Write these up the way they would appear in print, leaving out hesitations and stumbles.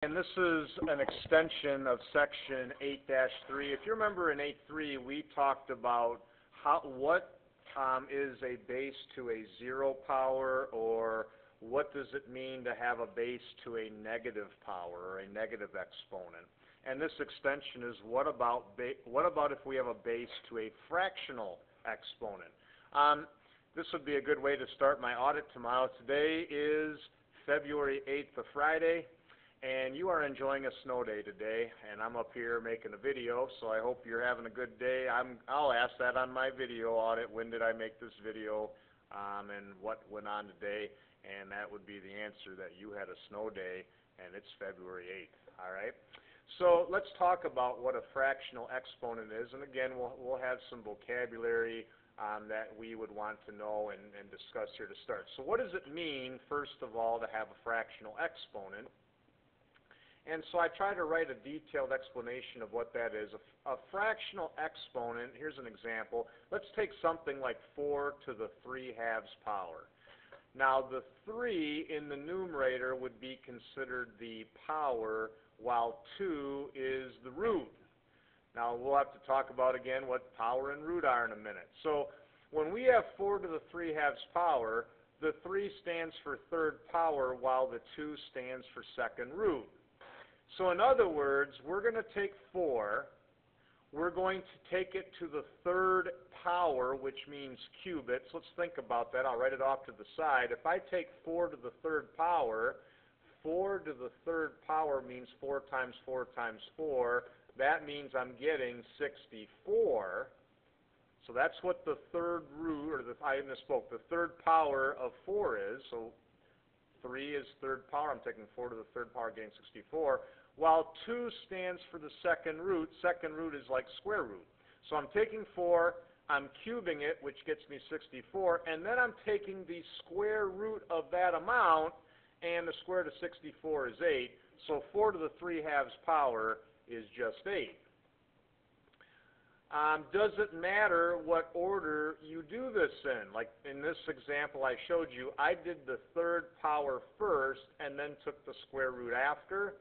And this is an extension of section 8-3. If you remember in 8.3, we talked about what is a base to a zero power, or what does it mean to have a base to a negative power or a negative exponent. And this extension is what about if we have a base to a fractional exponent. This would be a good way to start my audit tomorrow. Today is February 8th, a Friday. And you are enjoying a snow day today, and I'm up here making a video, so I hope you're having a good day. I'll ask that on my video audit. When did I make this video, and what went on today? And that would be the answer, that you had a snow day, and it's February 8th. All right. So let's talk about what a fractional exponent is, and again, we'll have some vocabulary that we would want to know and discuss here to start. So what does it mean, first of all, to have a fractional exponent? And so I try to write a detailed explanation of what that is. A fractional exponent, here's an example. Let's take something like 4 to the 3/2 power. Now the 3 in the numerator would be considered the power, while 2 is the root. Now we'll have to talk about again what power and root are in a minute. So when we have 4 to the 3/2 power, the 3 stands for third power, while the 2 stands for second root. So in other words, we're going to take 4, we're going to take it to the third power, which means qubits. Let's think about that. I'll write it off to the side. If I take 4 to the third power, 4 to the third power means 4 times 4 times 4. That means I'm getting 64. So that's what the third root, or I misspoke, the third power of 4 is. So 3 is third power. I'm taking 4 to the third power, getting 64. While 2 stands for the second root. Second root is like square root. So I'm taking 4, I'm cubing it, which gets me 64, and then I'm taking the square root of that amount, and the square root of 64 is 8. So 4 to the 3/2 power is just 8. Does it matter what order you do this in? Like in this example I showed you, I did the third power first and then took the square root after.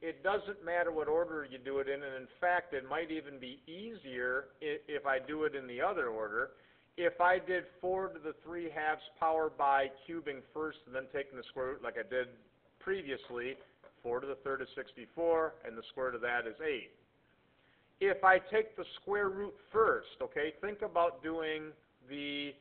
It doesn't matter what order you do it in, and in fact it might even be easier if I do it in the other order. If I did 4 to the 3/2 power by cubing first and then taking the square root like I did previously, 4 to the third is 64, and the square root of that is 8. If I take the square root first, okay, think about doing the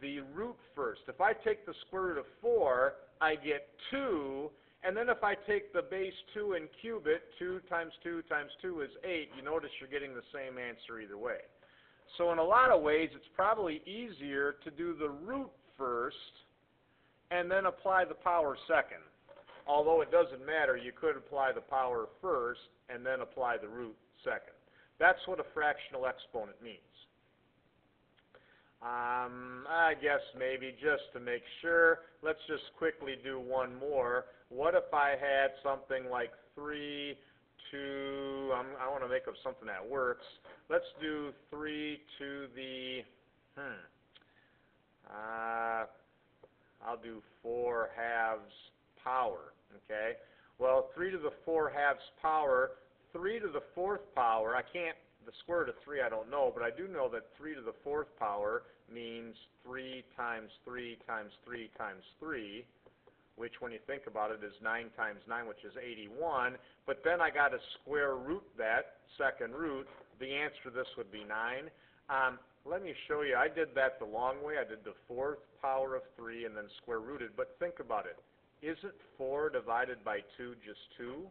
root first. If I take the square root of 4, I get 2, and then if I take the base 2 and cube it, 2 times 2 times 2 is 8. You notice you're getting the same answer either way. So in a lot of ways, it's probably easier to do the root first and then apply the power second. Although it doesn't matter, you could apply the power first and then apply the root second. That's what a fractional exponent means. I guess maybe just to make sure, let's just quickly do one more. What if I had something like 3 to, I want to make up something that works. Let's do 3 to the, I'll do 4/2 power, okay? Well, 3 to the 4/2 power, 3 to the 4th power, I can't, the square root of 3 I don't know, but I do know that 3 to the 4th power means 3 times 3 times 3 times 3, which when you think about it is 9 times 9, which is 81. But then I got to square root that second root. The answer to this would be 9. Let me show you. I did that the long way. I did the 4th power of 3 and then square rooted. But think about it. Isn't 4 divided by 2 just 2?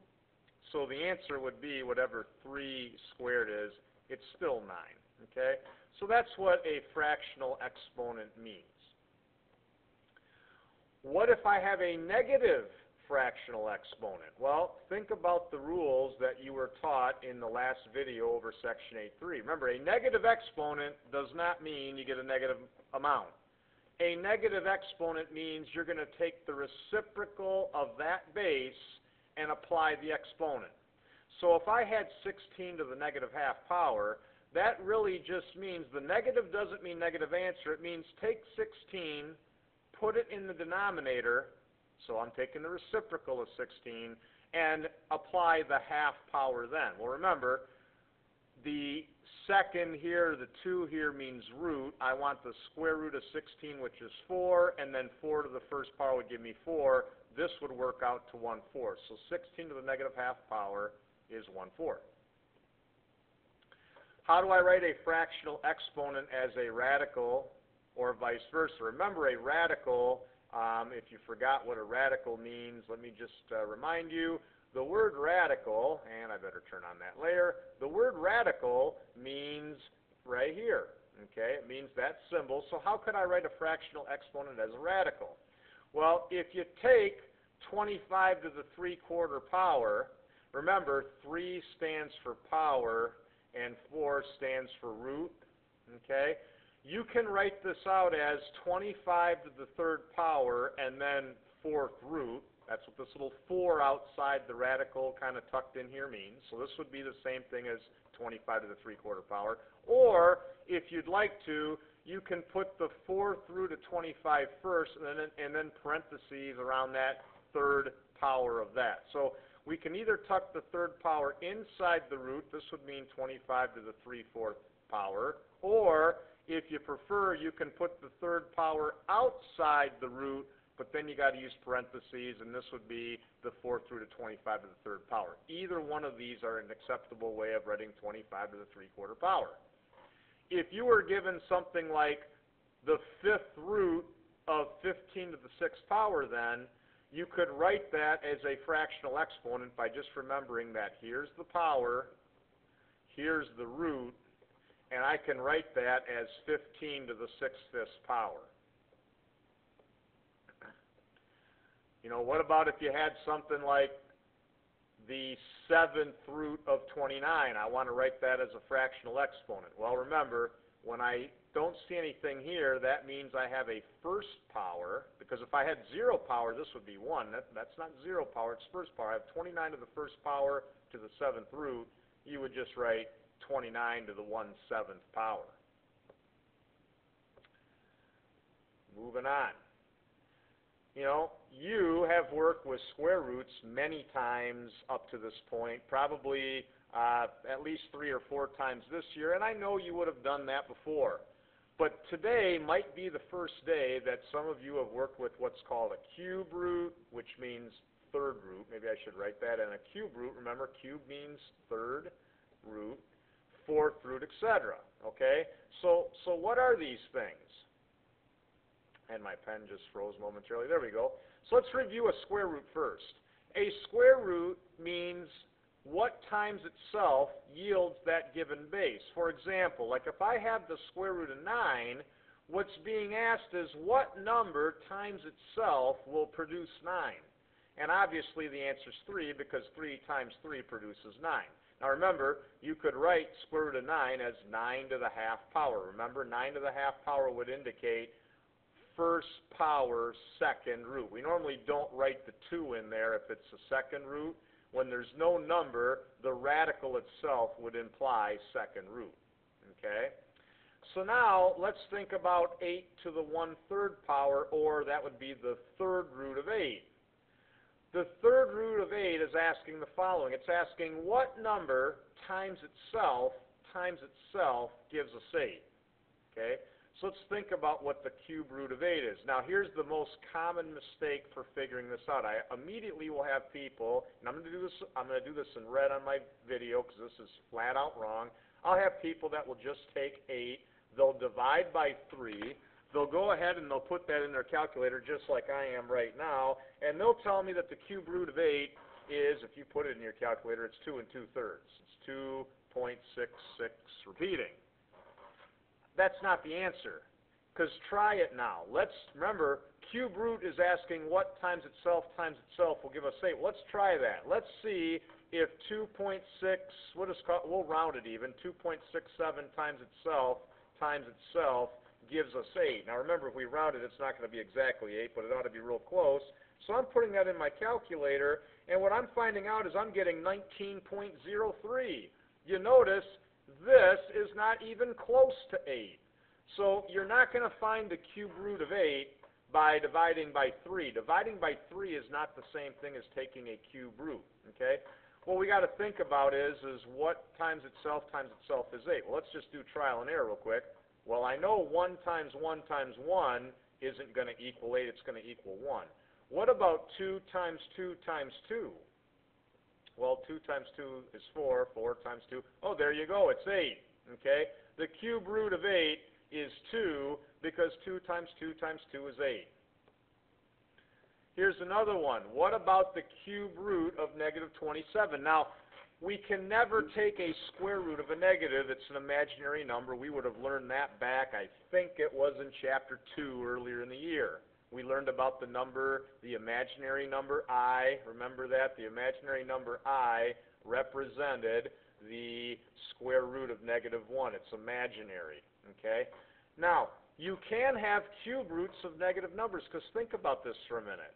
So the answer would be whatever 3 squared is, it's still 9. Okay? So that's what a fractional exponent means. What if I have a negative fractional exponent? Well, think about the rules that you were taught in the last video over section 8.3. Remember, a negative exponent does not mean you get a negative amount. A negative exponent means you're going to take the reciprocal of that base and apply the exponent. So if I had 16 to the negative-1/2 power, that really just means the negative doesn't mean negative answer. It means take 16, put it in the denominator, so I'm taking the reciprocal of 16, and apply the half power then. Well, remember, the second here, the 2 here means root. I want the square root of 16, which is 4, and then 4 to the first power would give me 4. This would work out to 1/4. So 16 to the negative half power is 1/4. How do I write a fractional exponent as a radical or vice versa? Remember, a radical, if you forgot what a radical means, let me just remind you. The word radical, and I better turn on that layer, the word radical means right here, okay? It means that symbol. So how could I write a fractional exponent as a radical? Well, if you take 25 to the 3/4 power, remember 3 stands for power and 4 stands for root, okay? You can write this out as 25 to the 3rd power and then 4th root. That's what this little 4 outside the radical kind of tucked in here means. So this would be the same thing as 25 to the 3/4 power. Or, if you'd like to, you can put the 4th root of 25 first and then parentheses around that 3rd power of that. So we can either tuck the 3rd power inside the root. This would mean 25 to the 3/4 power. Or, if you prefer, you can put the 3rd power outside the root, but then you got to use parentheses, and this would be the 4th root of 25 to the 3rd power. Either one of these are an acceptable way of writing 25 to the 3/4 power. If you were given something like the 5th root of 15 to the 6th power, then you could write that as a fractional exponent by just remembering that here's the power, here's the root, and I can write that as 15 to the 6/5 power. You know, what about if you had something like the 7th root of 29? I want to write that as a fractional exponent. Well, remember, when I don't see anything here, that means I have a first power, because if I had 0 power, this would be 1. That's not 0 power, it's first power. I have 29 to the first power to the 7th root. You would just write 29 to the 1/7 power. Moving on. You know, you have worked with square roots many times up to this point, probably at least 3 or 4 times this year, and I know you would have done that before. But today might be the first day that some of you have worked with what's called a cube root, which means 3rd root. Maybe I should write that. And a cube root, remember, cube means 3rd root, 4th root, etc. Okay? So what are these things? And my pen just froze momentarily. There we go. So let's review a square root first. A square root means what times itself yields that given base. For example, like if I have the square root of 9, what's being asked is what number times itself will produce 9? And obviously the answer is 3, because 3 times 3 produces 9. Now remember, you could write square root of 9 as 9 to the half power. Remember, 9 to the half power would indicate first power, 2nd root. We normally don't write the 2 in there if it's the 2nd root. When there's no number, the radical itself would imply 2nd root. Okay? So now let's think about 8 to the 1/3 power, or that would be the 3rd root of 8. The 3rd root of 8 is asking the following. It's asking what number times itself gives us 8. Okay? So let's think about what the cube root of 8 is. Now here's the most common mistake for figuring this out. I immediately will have people, and I'm going to do this in red on my video because this is flat out wrong. I'll have people that will just take 8, they'll divide by 3, they'll go ahead and they'll put that in their calculator just like I am right now, and they'll tell me that the cube root of 8 is, if you put it in your calculator, it's 2 2/3. It's 2.66 repeating. That's not the answer, because try it now. Let's remember, cube root is asking what times itself will give us 8. Let's try that. Let's see if 2.6, we'll round it even, 2.67 times itself gives us 8. Now remember, if we round it, it's not going to be exactly 8, but it ought to be real close. So I'm putting that in my calculator, and what I'm finding out is I'm getting 19.03. You notice this is not even close to 8. So you're not going to find the cube root of 8 by dividing by 3. Dividing by 3 is not the same thing as taking a cube root, okay? What we got to think about is what times itself is 8. Well, let's just do trial and error real quick. Well, I know 1 times 1 times 1 isn't going to equal 8. It's going to equal 1. What about 2 times 2 times 2? Well, 2 times 2 is 4. 4 times 2. Oh, there you go. It's 8. Okay? The cube root of 8 is 2 because 2 times 2 times 2 is 8. Here's another one. What about the cube root of negative 27? Now, we can never take a square root of a negative. It's an imaginary number. We would have learned that back, I think it was in chapter 2 earlier in the year. We learned about the number, the imaginary number I. Remember that? The imaginary number I represented the square root of negative 1. It's imaginary. Okay? Now, you can have cube roots of negative numbers, because think about this for a minute.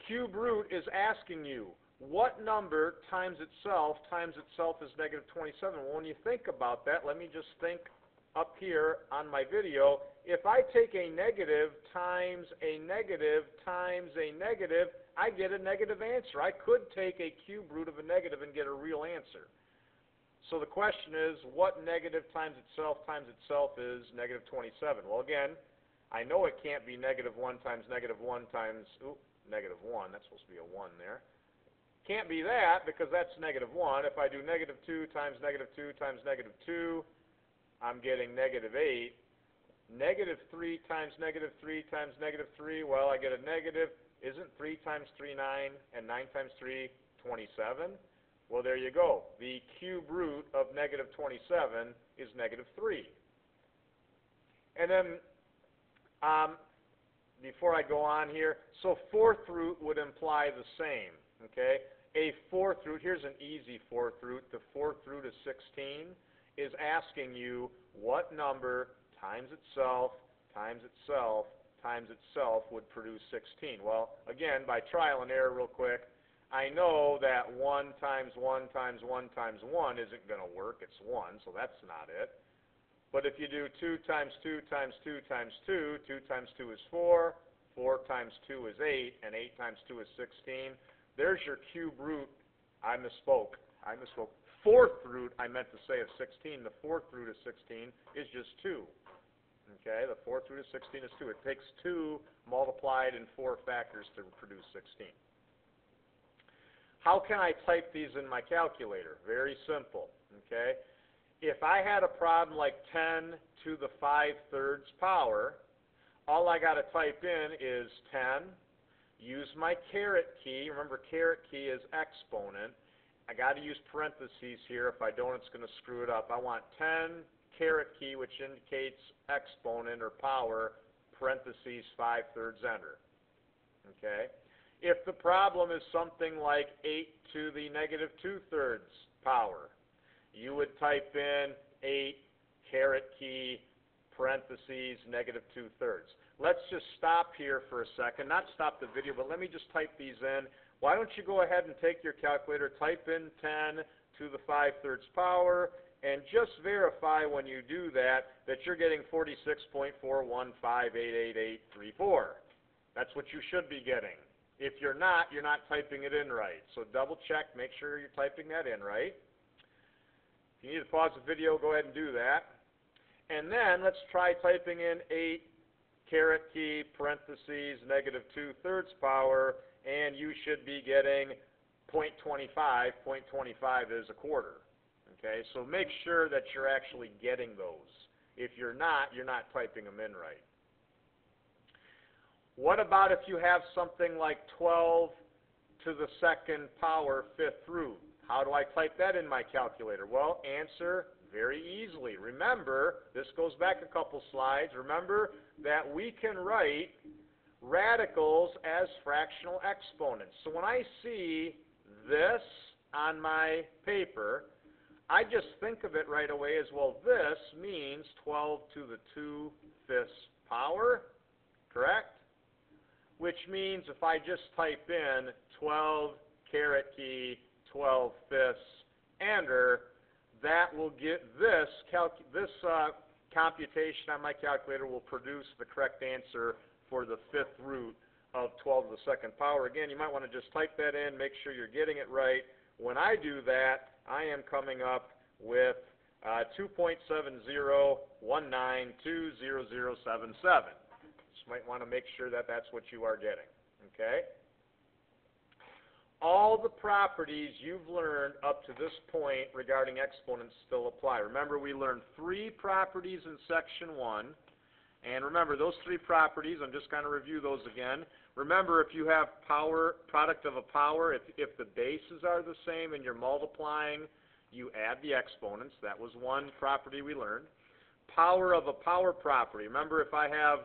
Cube root is asking you, what number times itself is negative 27? Well, when you think about that, let me just think up here on my video. If I take a negative times a negative times a negative, I get a negative answer. I could take a cube root of a negative and get a real answer. So the question is, what negative times itself is negative 27? Well, again, I know it can't be negative 1 times negative 1 times, negative 1. That's supposed to be a 1 there. Can't be that because that's negative 1. If I do negative 2 times negative 2 times negative 2, I'm getting negative 8. Negative 3 times negative 3 times negative 3, well, I get a negative. Isn't 3 times 3 9 and 9 times 3 27? Well, there you go. The cube root of negative 27 is negative 3. And then, before I go on here, so fourth root would imply the same, okay? A fourth root, here's an easy fourth root. The fourth root of 16 is asking you what number times itself would produce 16. Well, again, by trial and error real quick, I know that 1 times 1 times 1 times 1 isn't going to work. It's 1, so that's not it. But if you do 2 times 2 times 2 times 2, 2 times 2 is 4, 4 times 2 is 8, and 8 times 2 is 16. There's your cube root. I misspoke. Fourth root, I meant to say, of 16. The fourth root of 16 is just 2. Okay, the fourth root of 16 is 2. It takes 2 multiplied in 4 factors to produce 16. How can I type these in my calculator? Very simple. Okay, if I had a problem like 10 to the 5/3 power, all I got to type in is 10. Use my caret key. Remember, caret key is exponent. I got to use parentheses here. If I don't, it's going to screw it up. I want 10 caret key, which indicates exponent or power, parentheses 5/3 enter. Okay. If the problem is something like 8 to the negative 2/3 power, you would type in 8 caret key parentheses negative 2/3. Let's just stop here for a second. Not stop the video, but let me just type these in. Why don't you go ahead and take your calculator, type in 10 to the 5/3 power, and just verify when you do that you're getting 46.415888834. That's what you should be getting. If you're not typing it in right. So double check, make sure you're typing that in right. If you need to pause the video, go ahead and do that. And then let's try typing in 8 caret key parentheses negative 2/3 power, and you should be getting 0.25. 0.25 is a quarter. Okay, so make sure that you're actually getting those. If you're not typing them in right. What about if you have something like 12 to the 2nd power 5th root? How do I type that in my calculator? Well, answer very easily. Remember, this goes back a couple slides. Remember that we can write radicals as fractional exponents. So when I see this on my paper, I just think of it right away as, well, this means 12 to the 2/5 power, correct? Which means if I just type in 12 caret key 12/5 enter, that will get this computation on my calculator will produce the correct answer for the fifth root of 12 to the second power. Again, you might want to just type that in, make sure you're getting it right. When I do that, I am coming up with 2.7019200077. Just might want to make sure that that's what you are getting, okay? All the properties you've learned up to this point regarding exponents still apply. Remember, we learned 3 properties in section 1. And remember, those 3 properties, I'm just going to review those again. Remember, if you have product of a power, if the bases are the same and you're multiplying, you add the exponents. That was one property we learned. Power of a power property. Remember, if I have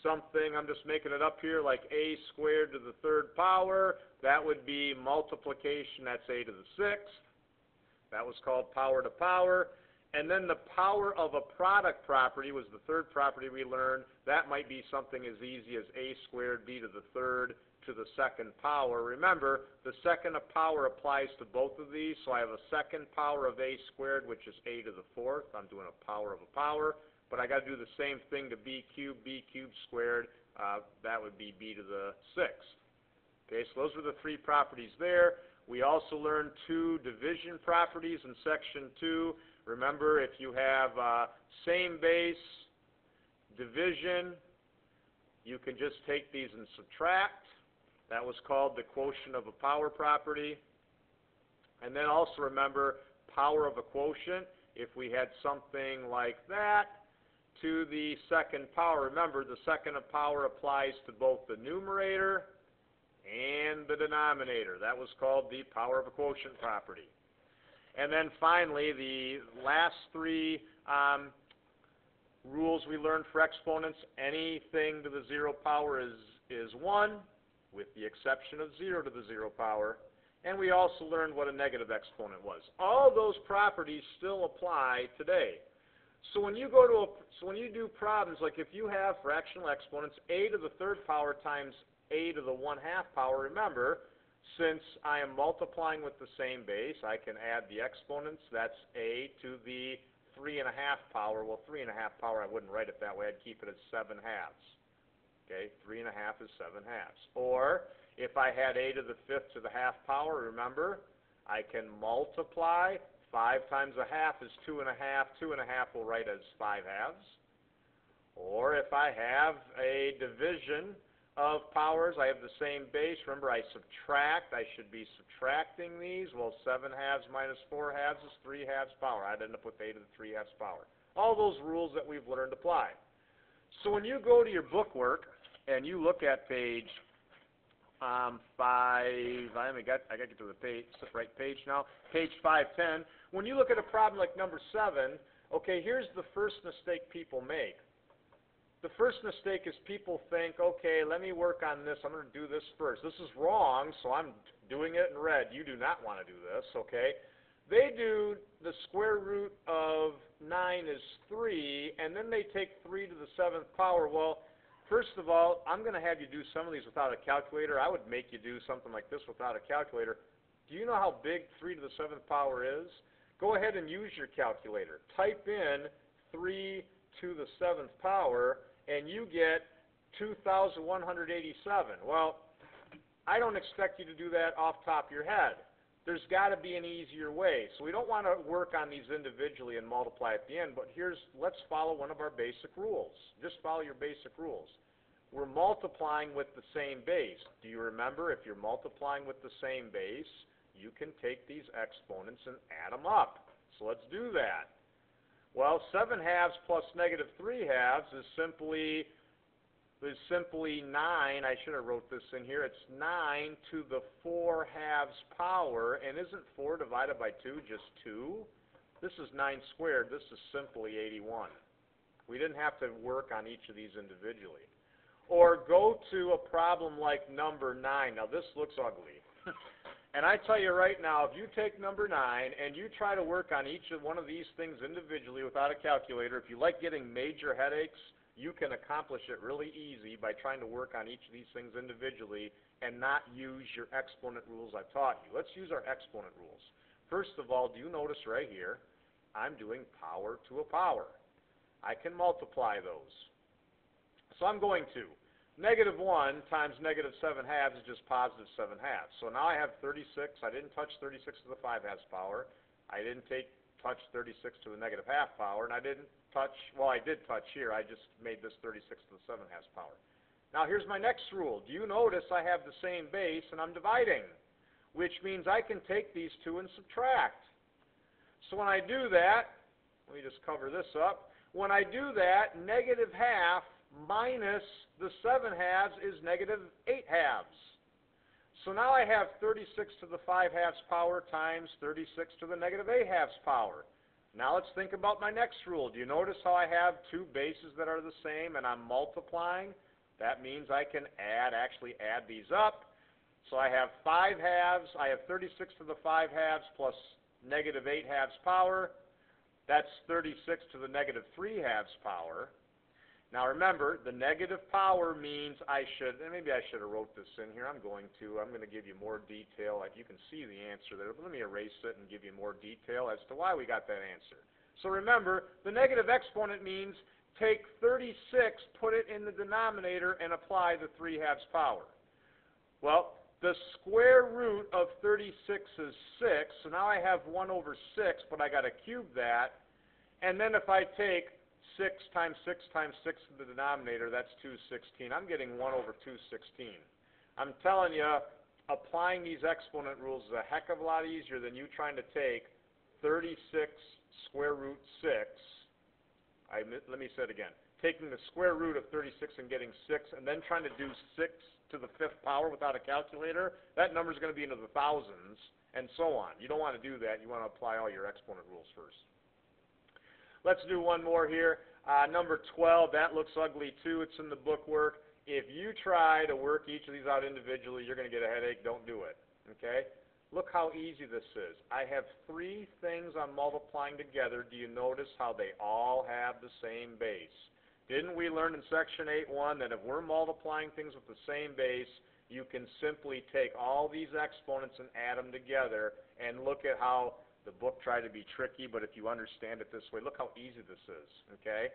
something, I'm just making it up here, like a squared to the 3rd power, that would be multiplication, that's a to the 6th. That was called power to power. And then the power of a product property was the 3rd property we learned. That might be something as easy as a squared b to the 3rd to the 2nd power. Remember, the second power applies to both of these, so I have a 2nd power of a squared, which is a to the 4th. I'm doing a power of a power. But I got to do the same thing to b cubed squared. That would be b to the 6th. Okay, so those were the 3 properties there. We also learned 2 division properties in section 2. Remember, if you have same base, division, you can just take these and subtract. That was called the quotient of a power property. And then also remember, power of a quotient. If we had something like that, to the 2nd power. Remember, the 2nd power applies to both the numerator and the denominator. That was called the power of a quotient property. And then finally, the last 3 rules we learned for exponents, anything to the 0 power is 1, with the exception of 0 to the 0 power. And we also learned what a negative exponent was. All those properties still apply today. So when you do problems, like if you have fractional exponents, a to the 3rd power times a to the 1/2 power, remember, since I am multiplying with the same base, I can add the exponents. That's a to the 3 1/2 power. Well, 3 1/2 power, I wouldn't write it that way. I'd keep it as 7 halves. Okay, 3 1/2 is 7 halves. Or if I had a to the 5th to the 1/2 power, remember, I can multiply. 5 times 1/2 is 2 1/2. 2 1/2 we'll write as 5 halves. Or if I have a division of powers, I have the same base. Remember, I subtract. I should be subtracting these. Well, 7 halves minus 4 halves is 3 halves power. I'd end up with a to the 3 halves power. All those rules that we've learned apply. So when you go to your bookwork and you look at page 5, I got to get to the right page now, page 510. When you look at a problem like number 7, okay, here's the first mistake people make. The first mistake is people think, okay, let me work on this. I'm going to do this first. This is wrong, so I'm doing it in red. You do not want to do this, okay? They do the square root of 9 is 3, and then they take 3 to the 7th power. Well, first of all, I'm going to have you do some of these without a calculator. I would make you do something like this without a calculator. Do you know how big 3 to the 7th power is? Go ahead and use your calculator. Type in 3 to the 7th power, and you get 2,187. Well, I don't expect you to do that off the top of your head. There's got to be an easier way. So we don't want to work on these individually and multiply at the end, but let's follow one of our basic rules. Just follow your basic rules. We're multiplying with the same base. Do you remember, if you're multiplying with the same base, you can take these exponents and add them up. So let's do that. Well, 7 halves plus negative 3 halves is simply 9. I should have wrote this in here. It's 9 to the 4 halves power. And isn't 4 divided by 2 just 2? This is 9 squared. This is simply 81. We didn't have to work on each of these individually. Or go to a problem like number 9. Now, this looks ugly. And I tell you right now, if you take number 9 and you try to work on each one of these things individually without a calculator, if you like getting major headaches, you can accomplish it really easy by trying to work on each of these things individually and not use your exponent rules I've taught you. Let's use our exponent rules. First of all, do you notice right here, I'm doing power to a power. I can multiply those. So I'm going to. Negative 1 times negative 7 halves is just positive 7 halves. So now I have 36. I didn't touch 36 to the 5 halves power. I didn't touch 36 to the negative half power. And I didn't touch, well, I did touch here. I just made this 36 to the 7 halves power. Now here's my next rule. Do you notice I have the same base and I'm dividing? Which means I can take these two and subtract. So when I do that, let me just cover this up. When I do that, negative half minus the 7 halves is negative 8 halves. So now I have 36 to the 5 halves power times 36 to the negative 8 halves power. Now let's think about my next rule. Do you notice how I have two bases that are the same and I'm multiplying? That means I can actually add these up. So I have 5 halves, I have 36 to the 5 halves plus negative 8 halves power. That's 36 to the negative 3 halves power. Now remember, the negative power means maybe I should have wrote this in here. I'm going to give you more detail. You can see the answer there, but let me erase it and give you more detail as to why we got that answer. So remember, the negative exponent means take 36, put it in the denominator, and apply the 3 halves power. Well, the square root of 36 is 6, so now I have 1 over 6, but I got to cube that. And then if I take 6 times 6 times 6 in the denominator, that's 216. I'm getting 1 over 216. I'm telling you, applying these exponent rules is a heck of a lot easier than you trying to take 36 square root 6. Let me say it again. Taking the square root of 36 and getting 6, and then trying to do 6 to the 5th power without a calculator, that number is going to be into the thousands, and so on. You don't want to do that. You want to apply all your exponent rules first. Let's do one more here. Number 12, that looks ugly too. It's in the bookwork. If you try to work each of these out individually, you're going to get a headache. Don't do it. Okay? Look how easy this is. I have 3 things I'm multiplying together. Do you notice how they all have the same base? Didn't we learn in section 8.1 that if we're multiplying things with the same base, you can simply take all these exponents and add them together, and look at how the book tried to be tricky, but if you understand it this way, look how easy this is, okay?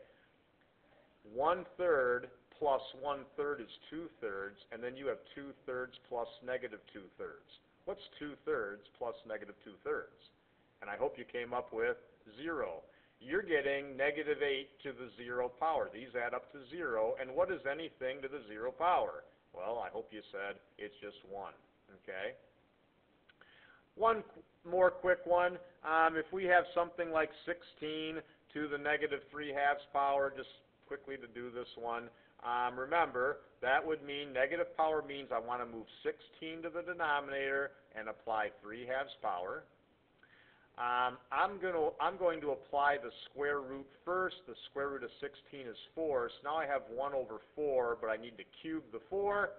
1/3 plus 1/3 is 2/3, and then you have 2/3 plus negative 2/3. What's 2/3 plus negative 2/3? And I hope you came up with 0. You're getting negative 8 to the 0 power. These add up to 0, and what is anything to the 0 power? Well, I hope you said it's just 1, okay? One more quick one. If we have something like 16 to the negative 3 halves power, just quickly to do this one, remember, that would mean negative power means I want to move 16 to the denominator and apply 3 halves power. I'm going to apply the square root first. The square root of 16 is 4, so now I have 1 over 4, but I need to cube the 4.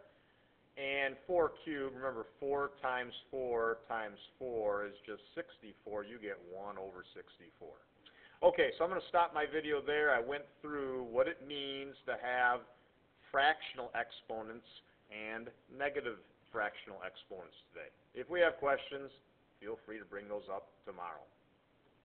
And 4 cubed, remember 4 times 4 times 4 is just 64. You get 1 over 64. Okay, so I'm going to stop my video there. I went through what it means to have fractional exponents and negative fractional exponents today. If we have questions, feel free to bring those up tomorrow.